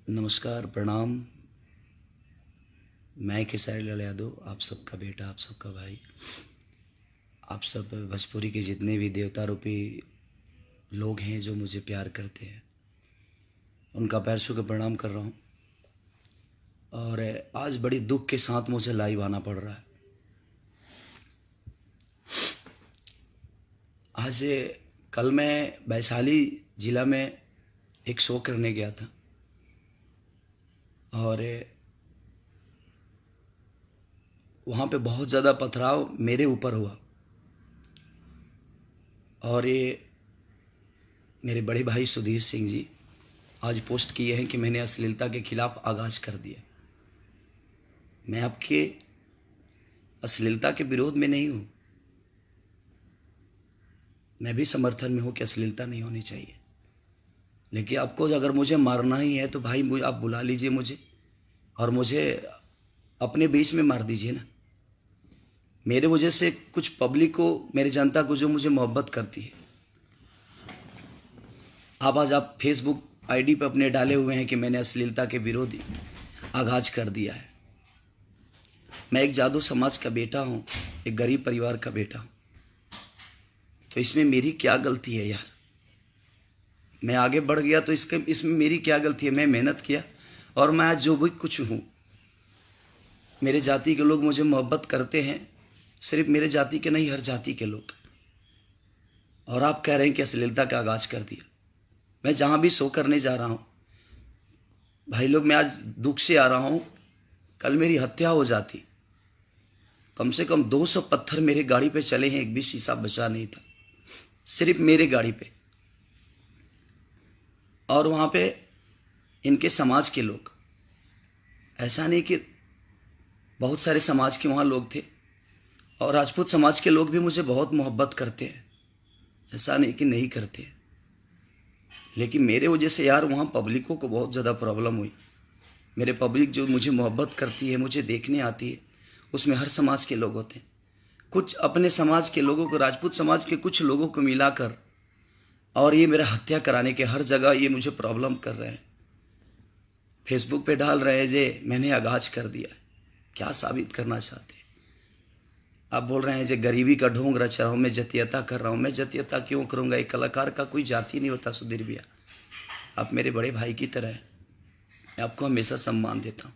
नमस्कार, प्रणाम। मैं खेसारी लाल यादव, आप सबका बेटा, आप सबका भाई, आप सब भोजपुरी के जितने भी देवता रूपी लोग हैं जो मुझे प्यार करते हैं, उनका पैर छू के प्रणाम कर रहा हूँ। और आज बड़ी दुख के साथ मुझे लाइव आना पड़ रहा है। आज कल मैं वैशाली ज़िला में एक शो करने गया था और वहाँ पे बहुत ज़्यादा पथराव मेरे ऊपर हुआ। और ये मेरे बड़े भाई सुधीर सिंह जी आज पोस्ट किए हैं कि मैंने अश्लीलता के खिलाफ आगाज कर दिया। मैं आपके अश्लीलता के विरोध में नहीं हूँ, मैं भी समर्थन में हूँ कि अश्लीलता नहीं होनी चाहिए, लेकिन आपको अगर मुझे मारना ही है तो भाई आप बुला लीजिए मुझे और मुझे अपने बीच में मार दीजिए ना। मेरे वजह से कुछ पब्लिक को, मेरी जनता को जो मुझे मोहब्बत करती है, आप फेसबुक आईडी पे अपने डाले हुए हैं कि मैंने अश्लीलता के विरोधी आगाज कर दिया है। मैं एक जादू समाज का बेटा हूँ, एक गरीब परिवार का बेटा हूँ, तो इसमें मेरी क्या गलती है यार? मैं आगे बढ़ गया तो इसमें मेरी क्या गलती है? मैं मेहनत किया और मैं आज जो भी कुछ हूँ, मेरे जाति के लोग मुझे मोहब्बत करते हैं, सिर्फ मेरे जाति के नहीं, हर जाति के लोग। और आप कह रहे हैं कि अश्लीलता का आगाज कर दिया। मैं जहाँ भी शो करने जा रहा हूँ भाई लोग, मैं आज दुख से आ रहा हूँ, कल मेरी हत्या हो जाती। कम से कम 200 पत्थर मेरे गाड़ी पे चले हैं, एक भी शीशा बचा नहीं था, सिर्फ मेरे गाड़ी पे। और वहाँ पे इनके समाज के लोग, ऐसा नहीं कि बहुत सारे समाज के वहाँ लोग थे, और राजपूत समाज के लोग भी मुझे बहुत मोहब्बत करते हैं, ऐसा नहीं कि नहीं करते हैं। लेकिन मेरे वजह से यार वहाँ पब्लिकों को बहुत ज़्यादा प्रॉब्लम हुई। मेरे पब्लिक जो मुझे मोहब्बत करती है, मुझे देखने आती है, उसमें हर समाज के लोग होते हैं। कुछ अपने समाज के लोगों को, राजपूत समाज के कुछ लोगों को मिलाकर, और ये मेरा हत्या कराने के हर जगह ये मुझे प्रॉब्लम कर रहे हैं। फेसबुक पे डाल रहे हैं जे मैंने आगाज कर दिया। क्या साबित करना चाहते हैं? आप बोल रहे हैं जे गरीबी का ढोंग रच रहा हूँ, मैं जातीयता कर रहा हूँ। मैं जातीयता क्यों करूँगा? एक कलाकार का कोई जाति नहीं होता सुधीर भैया, आप मेरे बड़े भाई की तरह हैं, मैं आपको हमेशा सम्मान देता हूँ।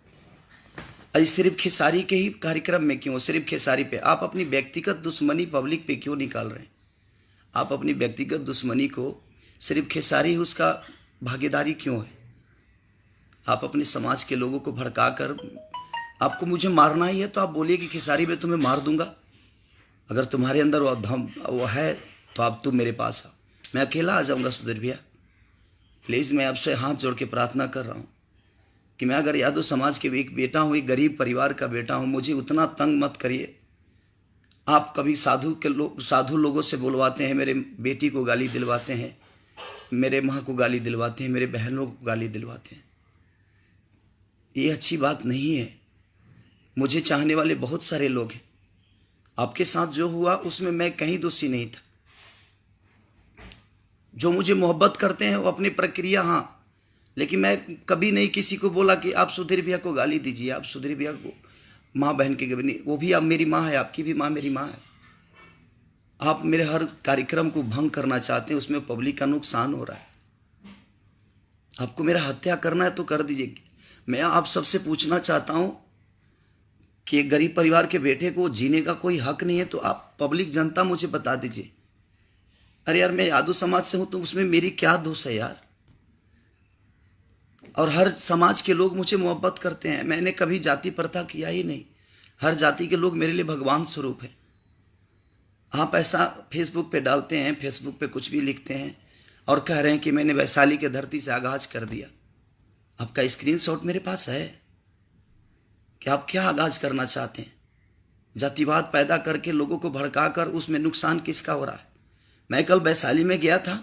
अजी सिर्फ खेसारी के ही कार्यक्रम में क्यों, सिर्फ खेसारी पे आप अपनी व्यक्तिगत दुश्मनी पब्लिक पे क्यों निकाल रहे हैं? आप अपनी व्यक्तिगत दुश्मनी को सिर्फ खेसारी उसका भागीदारी क्यों है? आप अपने समाज के लोगों को भड़का कर, आपको मुझे मारना ही है तो आप बोलिए कि खेसारी मैं तुम्हें मार दूंगा। अगर तुम्हारे अंदर वो है तो आप तुम मेरे पास आओ, मैं अकेला आ जाऊंगा सुधीर भैया। प्लीज़ मैं आपसे हाथ जोड़ के प्रार्थना कर रहा हूँ कि मैं अगर यादव समाज के एक बेटा हूँ, एक गरीब परिवार का बेटा हूँ, मुझे उतना तंग मत करिए। आप कभी साधु लोगों से बुलवाते हैं, मेरे बेटी को गाली दिलवाते हैं, मेरे माँ को गाली दिलवाते हैं, मेरे बहनों को गाली दिलवाते हैं। ये अच्छी बात नहीं है। मुझे चाहने वाले बहुत सारे लोग हैं। आपके साथ जो हुआ उसमें मैं कहीं दोषी नहीं था। जो मुझे मोहब्बत करते हैं वो अपनी प्रक्रिया, हाँ, लेकिन मैं कभी नहीं किसी को बोला कि आप सुधीर भैया को गाली दीजिए, आप सुधीर भैया को माँ बहन के नहीं, वो भी आप मेरी माँ है, आपकी भी माँ मेरी माँ है। आप मेरे हर कार्यक्रम को भंग करना चाहते हैं, उसमें पब्लिक का नुकसान हो रहा है। आपको मेरा हत्या करना है तो कर दीजिए। मैं आप सबसे पूछना चाहता हूँ कि एक गरीब परिवार के बेटे को जीने का कोई हक नहीं है तो आप पब्लिक जनता मुझे बता दीजिए। अरे यार, मैं यादव समाज से हूँ तो उसमें मेरी क्या दोष है यार? और हर समाज के लोग मुझे मोहब्बत करते हैं, मैंने कभी जाति प्रथा किया ही नहीं। हर जाति के लोग मेरे लिए भगवान स्वरूप है। आप ऐसा फेसबुक पे डालते हैं, फेसबुक पे कुछ भी लिखते हैं और कह रहे हैं कि मैंने वैशाली के धरती से आगाज कर दिया। आपका स्क्रीनशॉट मेरे पास है कि आप क्या आगाज करना चाहते हैं? जातिवाद पैदा करके लोगों को भड़काकर उसमें नुकसान किसका हो रहा है? मैं कल वैशाली में गया था,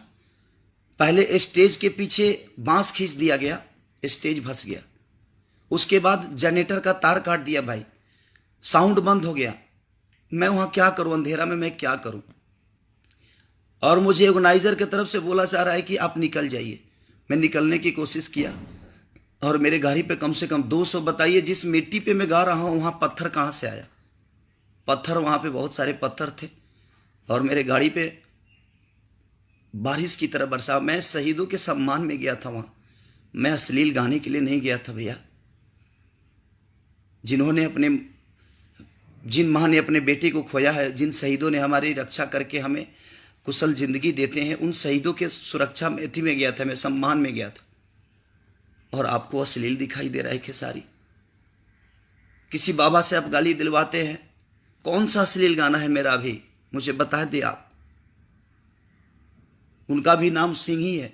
पहले स्टेज के पीछे बांस खींच दिया गया, स्टेज फंस गया। उसके बाद जनरेटर का तार काट दिया भाई, साउंड बंद हो गया। मैं वहां क्या करूं? अंधेरा में मैं क्या करूं? और मुझे ऑर्गेनाइजर की तरफ से बोला जा रहा है कि आप निकल जाइए। मैं निकलने की कोशिश किया, और मेरे गाड़ी पे कम से कम 200, बताइए जिस मिट्टी पे मैं गा रहा हूँ वहाँ पत्थर कहाँ से आया? पत्थर, वहाँ पे बहुत सारे पत्थर थे और मेरे गाड़ी पे बारिश की तरह बरसा। मैं शहीदों के सम्मान में गया था वहाँ, मैं अश्लील गाने के लिए नहीं गया था भैया। जिन माँ ने अपने बेटे को खोया है, जिन शहीदों ने हमारी रक्षा करके हमें कुशल जिंदगी देते हैं, उन शहीदों के सुरक्षा में में गया था, मैं सम्मान में गया था। और आपको अश्लील दिखाई दे रहा है खेसारी? किसी बाबा से आप गाली दिलवाते हैं, कौन सा अश्लील गाना है मेरा? अभी मुझे बता दे आप। उनका भी नाम सिंह ही है।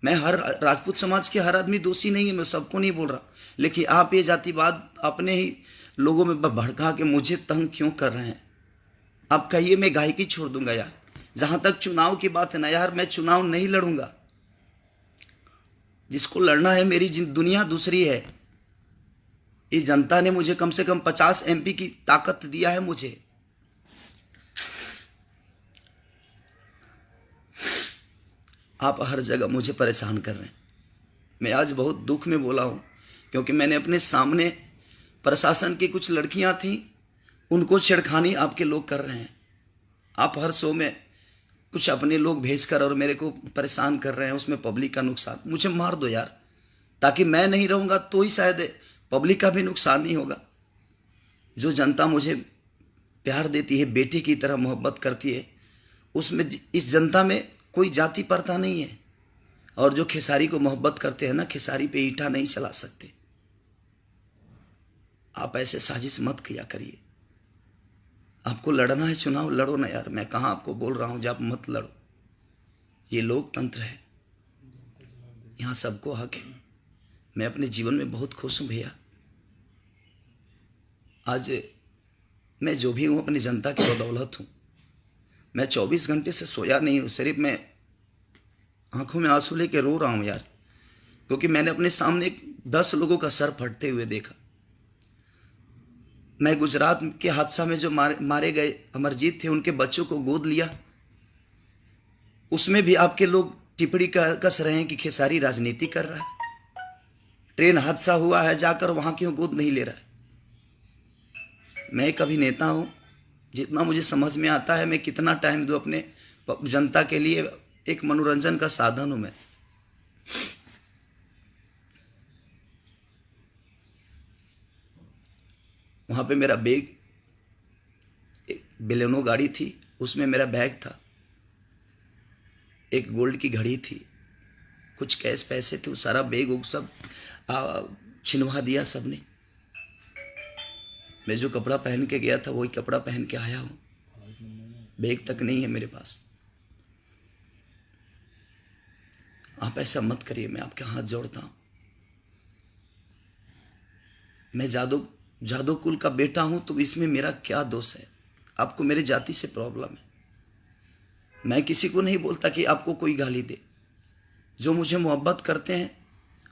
मैं हर राजपूत समाज के हर आदमी दोषी नहीं है, मैं सबको नहीं बोल रहा, लेकिन आप ये जातिवाद अपने ही लोगों में भड़का के मुझे तंग क्यों कर रहे हैं? आप कहिए मैं गायकी छोड़ दूंगा यार। जहां तक चुनाव की बात है ना यार, मैं चुनाव नहीं लड़ूंगा। जिसको लड़ना है, मेरी दुनिया दूसरी है। ये जनता ने मुझे कम से कम 50 MP की ताकत दिया है मुझे। आप हर जगह मुझे परेशान कर रहे हैं। मैं आज बहुत दुख में बोला हूं, क्योंकि मैंने अपने सामने प्रशासन की कुछ लड़कियां थी, उनको छेड़खानी आपके लोग कर रहे हैं। आप हर शो में कुछ अपने लोग भेजकर और मेरे को परेशान कर रहे हैं, उसमें पब्लिक का नुकसान। मुझे मार दो यार, ताकि मैं नहीं रहूंगा तो ही शायद पब्लिक का भी नुकसान नहीं होगा। जो जनता मुझे प्यार देती है, बेटे की तरह मोहब्बत करती है, उसमें इस जनता में कोई जाति प्रथा नहीं है। और जो खेसारी को मोहब्बत करते हैं ना, खेसारी पे ईंटा नहीं चला सकते। आप ऐसे साजिश मत किया करिए। आपको लड़ना है चुनाव, लड़ो ना यार। मैं कहाँ आपको बोल रहा हूँ जब आप मत लड़ो। ये लोकतंत्र है, यहाँ सबको हक है। मैं अपने जीवन में बहुत खुश हूँ भैया। आज मैं जो भी हूँ अपनी जनता की बदौलत हूँ। मैं 24 घंटे से सोया नहीं हूँ, सिर्फ मैं आंखों में आंसू लेके रो रहा हूँ यार, क्योंकि मैंने अपने सामने 10 लोगों का सर फटते हुए देखा। मैं गुजरात के हादसा में जो मारे गए अमरजीत थे, उनके बच्चों को गोद लिया। उसमें भी आपके लोग टिप्पणी कस रहे हैं कि खेसारी राजनीति कर रहा है। ट्रेन हादसा हुआ है, जाकर वहां क्यों गोद नहीं ले रहा है? मैं एक अभिनेता हूं, जितना मुझे समझ में आता है मैं कितना टाइम दूं अपने जनता के लिए। एक मनोरंजन का साधन हूं मैं। वहां पे मेरा बैग, एक बेलेनो गाड़ी थी, उसमें मेरा बैग था, एक गोल्ड की घड़ी थी, कुछ कैश पैसे थे, वो सारा बैग सब छिनवा दिया सबने। मैं जो कपड़ा पहन के गया था वही कपड़ा पहन के आया हूं, बैग तक नहीं है मेरे पास। आप ऐसा मत करिए, मैं आपके हाथ जोड़ता हूं। मैं जादव कुल का बेटा हूं, तो इसमें मेरा क्या दोष है? आपको मेरे जाति से प्रॉब्लम है? मैं किसी को नहीं बोलता कि आपको कोई गाली दे। जो मुझे मोहब्बत करते हैं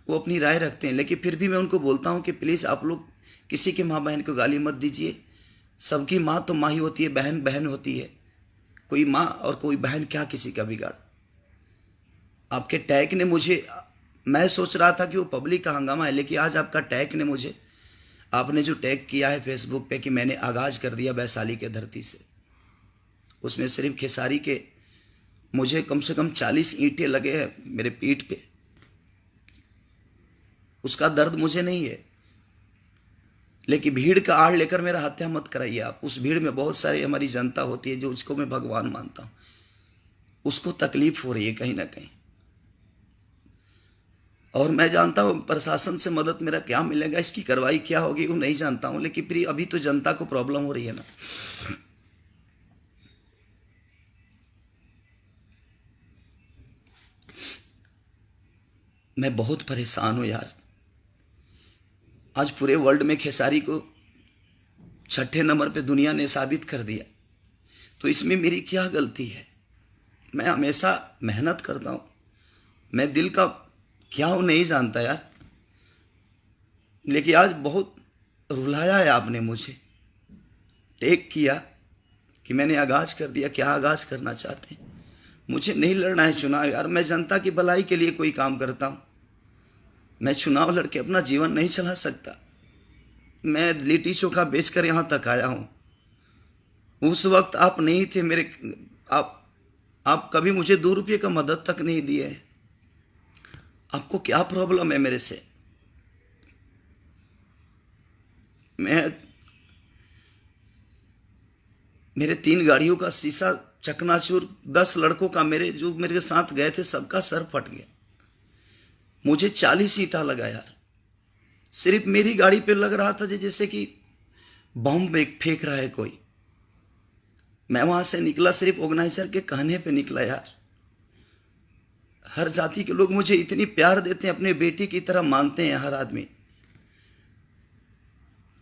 वो अपनी राय रखते हैं, लेकिन फिर भी मैं उनको बोलता हूं कि प्लीज़ आप लोग किसी के माँ बहन को गाली मत दीजिए। सबकी माँ तो माँ ही होती है, बहन बहन होती है। कोई माँ और कोई बहन क्या किसी का बिगाड़? आपके टैग ने मुझे, मैं सोच रहा था कि वो पब्लिक का हंगामा है, लेकिन आज आपका टैग ने मुझे, आपने जो टैग किया है फेसबुक पे कि मैंने आगाज कर दिया वैशाली के धरती से, उसमें सिर्फ खेसारी के मुझे कम से कम 40 ईंटें लगे हैं मेरे पीठ पे। उसका दर्द मुझे नहीं है, लेकिन भीड़ का आड़ लेकर मेरा हत्या मत कराइए आप। उस भीड़ में बहुत सारी हमारी जनता होती है जो उसको मैं भगवान मानता हूं, उसको तकलीफ हो रही है कहीं ना कहीं। और मैं जानता हूं प्रशासन से मदद मेरा क्या मिलेगा, इसकी कार्रवाई क्या होगी वो नहीं जानता हूं, लेकिन फिर अभी तो जनता को प्रॉब्लम हो रही है ना। मैं बहुत परेशान हूं यार। आज पूरे वर्ल्ड में खेसारी को 6ठे नंबर पे दुनिया ने साबित कर दिया, तो इसमें मेरी क्या गलती है? मैं हमेशा मेहनत करता हूं, मैं दिल का क्या हूं नहीं जानता यार, लेकिन आज बहुत रुलाया है आपने मुझे। टेक किया कि मैंने आगाज कर दिया, क्या आगाज करना चाहते हैं? मुझे नहीं लड़ना है चुनाव यार, मैं जनता की भलाई के लिए कोई काम करता हूं। मैं चुनाव लड़के अपना जीवन नहीं चला सकता। मैं लिट्टी चोखा बेचकर यहाँ तक आया हूँ। उस वक्त आप नहीं थे मेरे, आप कभी मुझे 2 रुपये का मदद तक नहीं दिए। आपको क्या प्रॉब्लम है मेरे से? मेरे 3 गाड़ियों का शीशा चकनाचूर, 10 लड़कों का, जो मेरे साथ गए थे सबका सर फट गया। मुझे 40 ईंटा लगा यार। सिर्फ मेरी गाड़ी पे लग रहा था जैसे कि बम फेंक रहा है कोई। मैं वहां से निकला सिर्फ ऑर्गेनाइजर के कहने पे निकला यार। हर जाति के लोग मुझे इतनी प्यार देते हैं, अपने बेटी की तरह मानते हैं हर आदमी।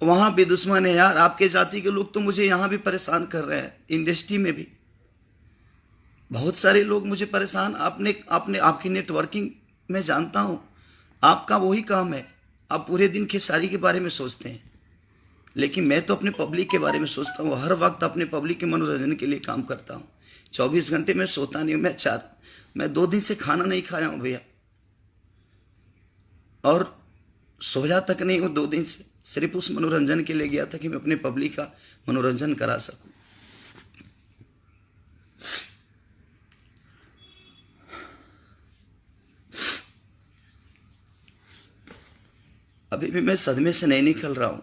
वहां भी दुश्मन है यार। आपके जाति के लोग तो मुझे यहां भी परेशान कर रहे हैं। इंडस्ट्री में भी बहुत सारे लोग मुझे परेशान। आपकी नेटवर्किंग मैं जानता हूं, आपका वही काम है। आप पूरे दिन खेसारी के बारे में सोचते हैं, लेकिन मैं तो अपने पब्लिक के बारे में सोचता हूँ। हर वक्त अपने पब्लिक के मनोरंजन के लिए काम करता हूँ। 24 घंटे में सोता नहीं हूँ। मैं 2 दिन से खाना नहीं खाया हूँ भैया, और सोया तक नहीं हूँ 2 दिन से। सिर्फ उस मनोरंजन के लिए गया था कि मैं अपने पब्लिक का मनोरंजन करा सकूं। अभी भी मैं सदमे से नहीं निकल रहा हूं।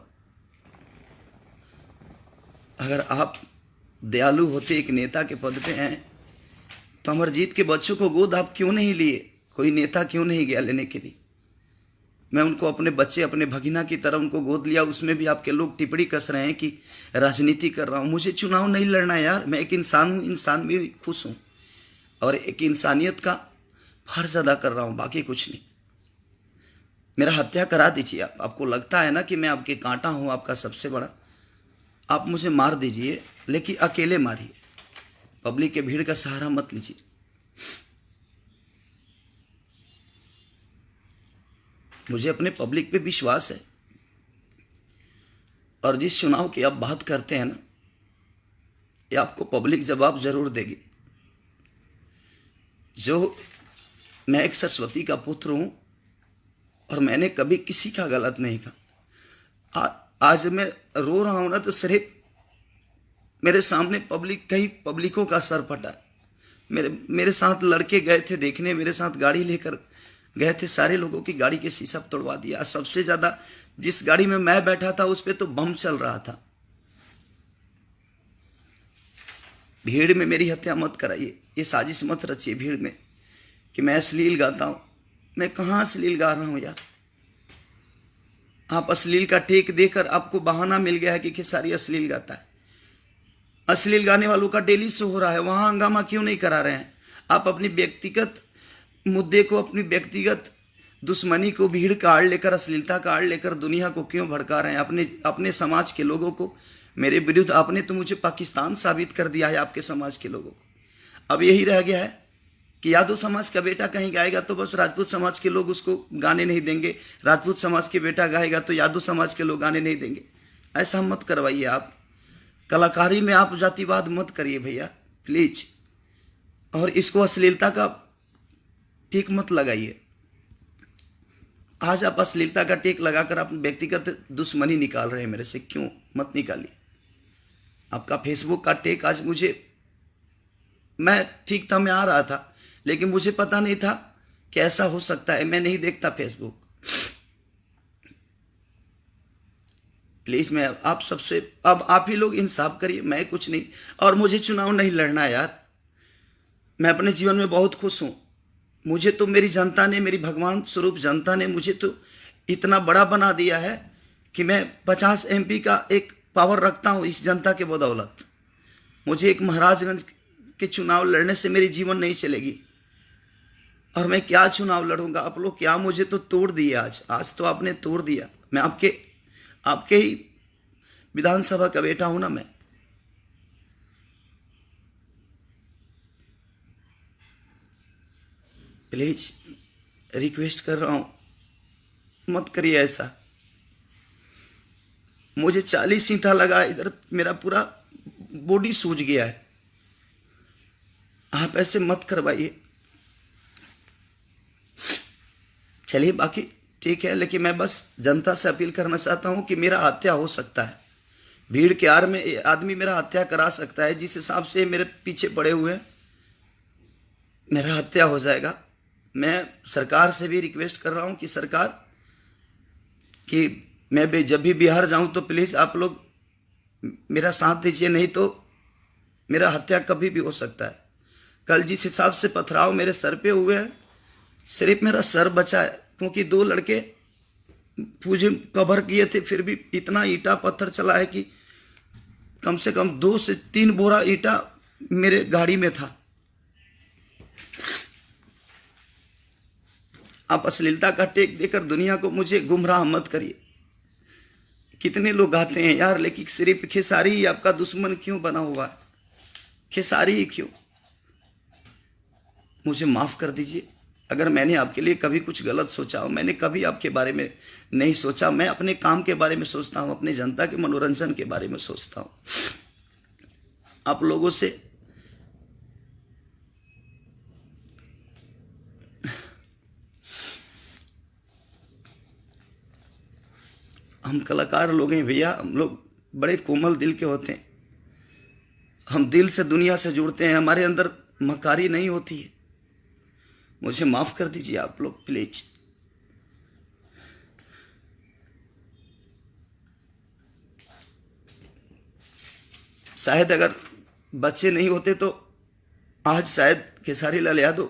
अगर आप दयालु होते, एक नेता के पद पे हैं, तो अमरजीत के बच्चों को गोद आप क्यों नहीं लिए? कोई नेता क्यों नहीं गया लेने के लिए? मैं उनको अपने बच्चे, अपने भगिना की तरह उनको गोद लिया। उसमें भी आपके लोग टिप्पणी कस रहे हैं कि राजनीति कर रहा हूँ। मुझे चुनाव नहीं लड़ना यार। मैं एक इंसान हूँ, इंसान भी खुश हूँ, और एक इंसानियत का फर्ज अदा कर रहा हूँ, बाकी कुछ नहीं। मेरा हत्या करा दीजिए आप। आपको लगता है ना कि मैं आपके कांटा हूँ, आपका सबसे बड़ा, आप मुझे मार दीजिए, लेकिन अकेले मारिए। पब्लिक के भीड़ का सहारा मत लीजिए। मुझे अपने पब्लिक पे विश्वास है, और जिस चुनाव की आप बात करते हैं ना, ये आपको पब्लिक जवाब जरूर देगी। जो मैं एक सरस्वती का पुत्र हूं, और मैंने कभी किसी का गलत नहीं कहा। आज मैं रो रहा हूं ना, तो सिर्फ मेरे सामने कई पब्लिकों का सर फटा। मेरे साथ लड़के गए थे देखने, मेरे साथ गाड़ी लेकर गए थे, सारे लोगों की गाड़ी के शीशा तोड़वा दिया। सबसे ज्यादा जिस गाड़ी में मैं बैठा था उस पे तो बम चल रहा था। भीड़ में मेरी हत्या मत कराइए। ये साजिश मत रचिए भीड़ में कि मैं अश्लील गाता हूं। मैं कहां अश्लील गा रहा हूं यार? आप अश्लील का टेक देकर आपको बहाना मिल गया है कि खेसारी अश्लील गाता है। अश्लील गाने वालों का डेली शो हो रहा है, वहां हंगामा क्यों नहीं करा रहे हैं? आप अपनी व्यक्तिगत मुद्दे को, अपनी व्यक्तिगत दुश्मनी को भीड़ का आड़ लेकर, अश्लीलता का आड़ लेकर दुनिया को क्यों भड़का रहे हैं? अपने समाज के लोगों को मेरे विरुद्ध। आपने तो मुझे पाकिस्तान साबित कर दिया है, आपके समाज के लोगों को। अब यही रह गया है कि यादव समाज का बेटा कहीं गाएगा तो बस राजपूत समाज के लोग उसको गाने नहीं देंगे, राजपूत समाज के बेटा गाएगा तो यादव समाज के लोग गाने नहीं देंगे। ऐसा मत करवाइए आप। कलाकारी में आप जातिवाद मत करिए भैया, प्लीज। और इसको अश्लीलता का टेक मत लगाइए। आज आप अश्लीलता का टेक लगाकर आप व्यक्तिगत दुश्मनी निकाल रहे हैं मेरे से। क्यों मत निकालिए? आपका फेसबुक का टेक आज मैं ठीक था, मैं आ रहा था, लेकिन मुझे पता नहीं था कि ऐसा हो सकता है। मैं नहीं देखता फेसबुक। प्लीज मैं आप सबसे, अब आप ही लोग इंसाफ करिए, मैं कुछ नहीं। और मुझे चुनाव नहीं लड़ना यार। मैं अपने जीवन में बहुत खुश हूं। मुझे तो मेरी जनता ने, मेरी भगवान स्वरूप जनता ने मुझे तो इतना बड़ा बना दिया है कि मैं 50 MP का एक पावर रखता हूं इस जनता के बदौलत। मुझे एक महाराजगंज के चुनाव लड़ने से मेरी जीवन नहीं चलेगी। और मैं क्या चुनाव लड़ूंगा? आप लोग क्या मुझे तो तोड़ दिए आज तो आपने तोड़ दिया। मैं आपके ही विधानसभा का बेटा हूं ना। मैं प्लीज रिक्वेस्ट कर रहा हूं, मत करिए ऐसा। मुझे 40 ईंटा लगा, इधर मेरा पूरा बॉडी सूज गया है। आप ऐसे मत करवाइए। चलिए, बाकी ठीक है, लेकिन मैं बस जनता से अपील करना चाहता हूं कि मेरा हत्या हो सकता है, भीड़ के आड़ में आदमी मेरा हत्या करा सकता है। जिस हिसाब से मेरे पीछे पड़े हुए हैं, मेरा हत्या हो जाएगा। मैं सरकार से भी रिक्वेस्ट कर रहा हूं कि सरकार, कि मैं जब भी बिहार जाऊं तो प्लीज़ आप लोग मेरा साथ दीजिए, नहीं तो मेरा हत्या कभी भी हो सकता है। कल जिस हिसाब से पथराव मेरे सर पे हुए हैं, सिर्फ मेरा सर बचा है, क्योंकि 2 लड़के मुझे कवर किए थे, फिर भी इतना ईंटा पत्थर चला है कि कम से कम 2 से 3 बोरा ईंटा मेरे गाड़ी में था। आप अश्लीलता का टेक देकर दुनिया को मुझे गुमराह मत करिए। कितने लोग आते हैं यार, लेकिन सिर्फ खेसारी ही आपका दुश्मन क्यों बना हुआ है? खेसारी ही क्यों? मुझे माफ़ कर दीजिए अगर मैंने आपके लिए कभी कुछ गलत सोचा हो। मैंने कभी आपके बारे में नहीं सोचा। मैं अपने काम के बारे में सोचता हूँ, अपने जनता के मनोरंजन के बारे में सोचता हूँ। आप लोगों से हम कलाकार लोग हैं भैया, हम लोग बड़े कोमल दिल के होते हैं। हम दिल से दुनिया से जुड़ते हैं, हमारे अंदर मकारी नहीं होती है। मुझे माफ़ कर दीजिए आप लोग प्लीज। शायद अगर बच्चे नहीं होते तो आज शायद खेसारी लाल यादव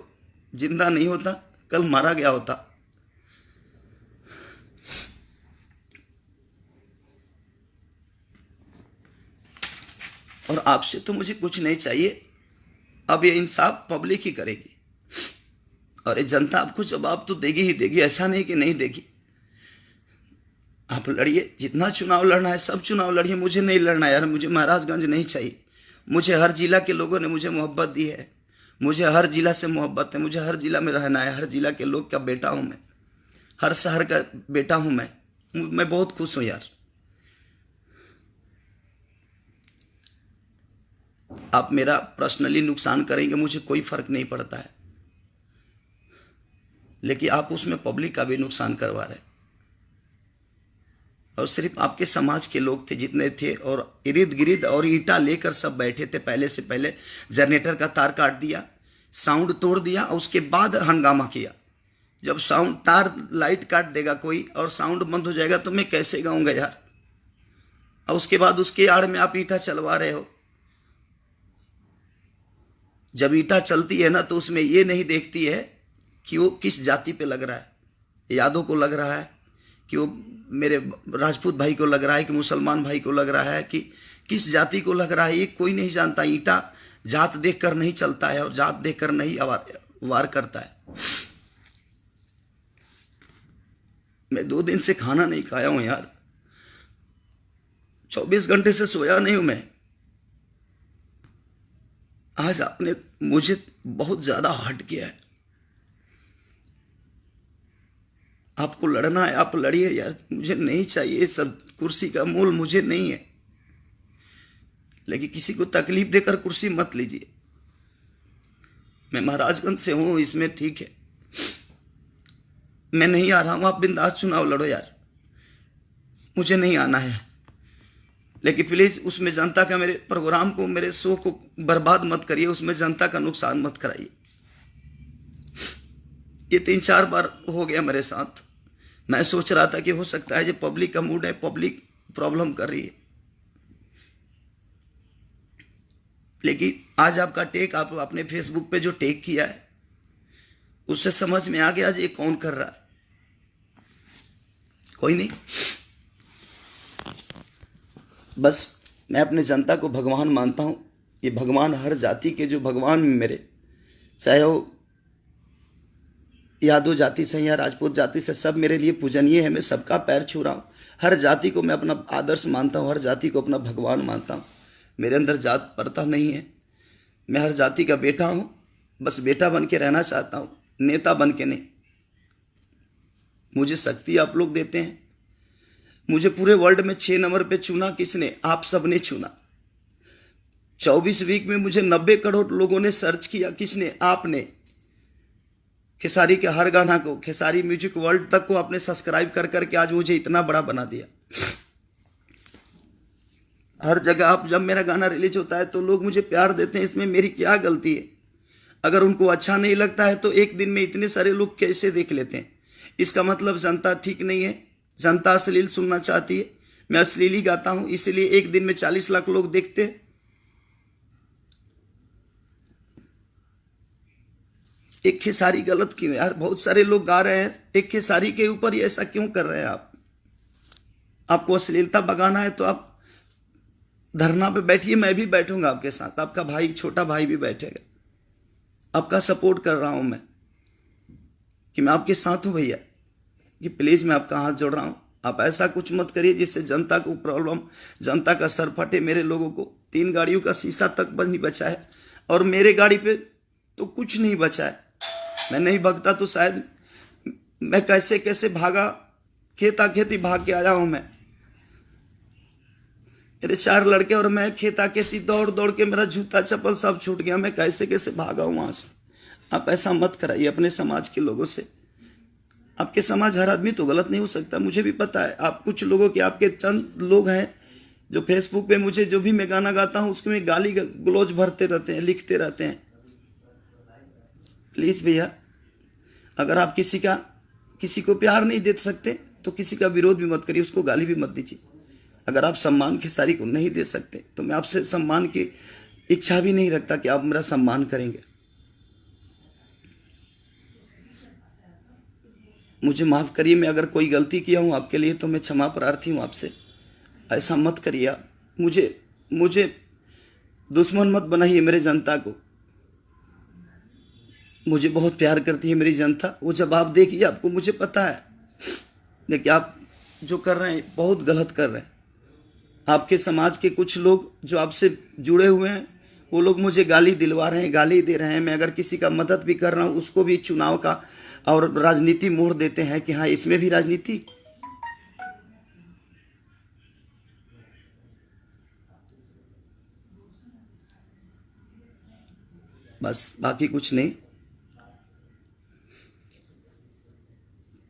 जिंदा नहीं होता, कल मारा गया होता। और आपसे तो मुझे कुछ नहीं चाहिए। अब ये इंसाफ पब्लिक ही करेगी, और ये जनता आपको जवाब तो देगी ही देगी, ऐसा नहीं कि नहीं देगी। आप लड़िए, जितना चुनाव लड़ना है सब चुनाव लड़िए। मुझे नहीं लड़ना यार, मुझे महाराजगंज नहीं चाहिए। मुझे हर जिला के लोगों ने मुझे मोहब्बत दी है, मुझे हर जिला से मोहब्बत है, मुझे हर जिला में रहना है। हर जिला के लोग का बेटा हूँ मैं, हर शहर का बेटा हूँ मैं बहुत खुश हूँ यार। आप मेरा पर्सनली नुकसान करेंगे, मुझे कोई फर्क नहीं पड़ता है, लेकिन आप उसमें पब्लिक का भी नुकसान करवा रहे हैं। और सिर्फ आपके समाज के लोग थे जितने थे, और इर्द गिर्द और ईंटा लेकर सब बैठे थे। पहले से पहले जनरेटर का तार काट दिया, साउंड तोड़ दिया, और उसके बाद हंगामा किया। जब साउंड तार लाइट काट देगा कोई और साउंड बंद हो जाएगा तो मैं कैसे गाऊंगा यार? और उसके बाद उसके आड़ में आप ईंटा चलवा रहे हो। जब ईंटा चलती है ना तो उसमें ये नहीं देखती है कि वो किस जाति पे लग रहा है। यादव को लग रहा है कि वो मेरे राजपूत भाई को लग रहा है कि मुसलमान भाई को लग रहा है कि किस जाति को लग रहा है, ये कोई नहीं जानता। ईंटा जात देखकर नहीं चलता है और जात देखकर नहीं वार करता है। मैं 2 दिन से खाना नहीं खाया हूं यार, 24 घंटे से सोया नहीं हूं मैं। आज आपने मुझे बहुत ज्यादा हर्ट किया है। आपको लड़ना है आप लड़िए यार, मुझे नहीं चाहिए सब कुर्सी का मोल मुझे नहीं है, लेकिन किसी को तकलीफ देकर कुर्सी मत लीजिए। मैं महाराजगंज से हूं, इसमें ठीक है, मैं नहीं आ रहा हूं। आप बिंदास चुनाव लड़ो यार, मुझे नहीं आना है, लेकिन प्लीज उसमें जनता का, मेरे प्रोग्राम को, मेरे शो को बर्बाद मत करिए, उसमें जनता का नुकसान मत कराइए। ये 3-4 बार हो गया मेरे साथ। मैं सोच रहा था कि हो सकता है जो पब्लिक का मूड है, पब्लिक प्रॉब्लम कर रही है, लेकिन आज आपका टेक, आप अपने फेसबुक पे जो टेक किया है उससे समझ में आ गया आज ये कौन कर रहा है। कोई नहीं, बस मैं अपने जनता को भगवान मानता हूँ। ये भगवान हर जाति के जो भगवान मेरे, चाहे वो यादव जाति से या राजपूत जाति से, सब मेरे लिए पूजनीय है। मैं सबका पैर छू रहा हूँ। हर जाति को मैं अपना आदर्श मानता हूँ, हर जाति को अपना भगवान मानता हूँ। मेरे अंदर जात प्रथा नहीं है, मैं हर जाति का बेटा हूँ, बस बेटा बन के रहना चाहता हूँ, नेता बन के नहीं। मुझे शक्ति आप लोग देते हैं। मुझे पूरे वर्ल्ड में 6 नंबर पे चुना किसने? आप सबने चुना। 24 वीक में मुझे 90 करोड़ लोगों ने सर्च किया, किसने? आपने। खेसारी के हर गाना को, खेसारी म्यूजिक वर्ल्ड तक को आपने सब्सक्राइब कर करके आज मुझे इतना बड़ा बना दिया। हर जगह आप जब मेरा गाना रिलीज होता है तो लोग मुझे प्यार देते हैं, इसमें मेरी क्या गलती है? अगर उनको अच्छा नहीं लगता है तो एक दिन में इतने सारे लोग कैसे देख लेते हैं? इसका मतलब जनता ठीक नहीं है, जनता अश्लील सुनना चाहती है। मैं अश्लील ही गाता हूं, इसलिए एक दिन में 40 लाख लोग देखते हैं। एक खेसारी गलत क्यों है यार? बहुत सारे लोग गा रहे हैं, एक खेसारी के ऊपर ही ऐसा क्यों कर रहे हैं आप? आपको अश्लीलता भगाना है तो आप धरना पे बैठिए, मैं भी बैठूंगा आपके साथ, आपका भाई, छोटा भाई भी बैठेगा। आपका सपोर्ट कर रहा हूं मैं, कि मैं आपके साथ हूं भैया, कि प्लीज मैं आपका हाथ जोड़ रहा हूं। आप ऐसा कुछ मत करिए जिससे जनता को प्रॉब्लम, जनता का सर फटे। मेरे लोगों को 3 गाड़ियों का शीशा तक नहीं बचा है, और मेरे गाड़ी पे तो कुछ नहीं बचा है। मैं नहीं भगता तो शायद मैं कैसे कैसे भागा, खेता खेती भाग के आया हूं मैं। मेरे 4 लड़के और मैं खेता खेती दौड़ दौड़ के मेरा जूता चप्पल सब छूट गया, मैं कैसे कैसे भागा हूं वहां से। आप ऐसा मत कराइए अपने समाज के लोगों से। आपके समाज हर आदमी तो गलत नहीं हो सकता, मुझे भी पता है। आप कुछ लोगों के, आपके चंद लोग हैं जो फेसबुक पे मुझे जो भी मैं गाना गाता हूं उसमें गाली गलौज भरते रहते हैं, लिखते रहते हैं। प्लीज भैया, अगर आप किसी को प्यार नहीं दे सकते तो किसी का विरोध भी मत करिए, उसको गाली भी मत दीजिए। अगर आप सम्मान खेसारी को नहीं दे सकते तो मैं आपसे सम्मान की इच्छा भी नहीं रखता कि आप मेरा सम्मान करेंगे। मुझे माफ करिए, मैं अगर कोई गलती किया हूं आपके लिए तो मैं क्षमा प्रार्थी हूं आपसे। ऐसा मत करिए आप, मुझे दुश्मन मत बनाइए मेरे जनता को। मुझे बहुत प्यार करती है मेरी जनता, वो जवाब देगी आपको, मुझे पता है। लेकिन आप जो कर रहे हैं बहुत गलत कर रहे हैं। आपके समाज के कुछ लोग जो आपसे जुड़े हुए हैं वो लोग मुझे गाली दिलवा रहे हैं, गाली दे रहे हैं। मैं अगर किसी का मदद भी कर रहा हूं उसको भी चुनाव का और राजनीति मोड़ देते हैं कि हाँ इसमें भी राजनीति। बस, बाकी कुछ नहीं।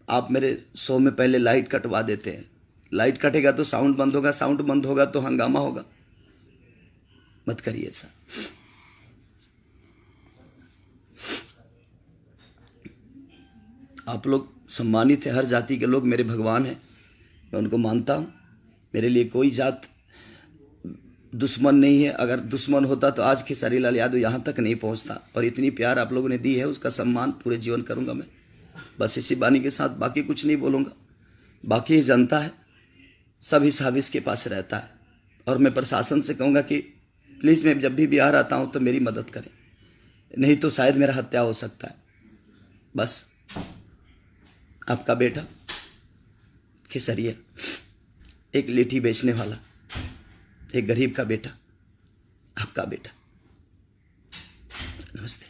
आप मेरे शो में पहले लाइट कटवा देते हैं, लाइट कटेगा तो साउंड बंद होगा, साउंड बंद होगा तो हंगामा होगा। मत करिए ऐसा। आप लोग सम्मानित हैं, हर जाति के लोग मेरे भगवान हैं, मैं उनको मानता हूं। मेरे लिए कोई जात दुश्मन नहीं है। अगर दुश्मन होता तो आज खेसारी लाल यादव यहाँ तक नहीं पहुँचता। और इतनी प्यार आप लोगों ने दी है, उसका सम्मान पूरे जीवन करूँगा मैं। बस इसी बानी के साथ बाकी कुछ नहीं बोलूँगा। बाकी ये जनता है, सब हिसाब इसके पास रहता है। और मैं प्रशासन से कहूँगा कि प्लीज़ मैं जब भी बिहार आता हूँ तो मेरी मदद करें, नहीं तो शायद मेरा हत्या हो सकता है। बस, आपका बेटा खेसरिया, एक लिट्टी बेचने वाला, एक गरीब का बेटा, आपका बेटा। नमस्ते।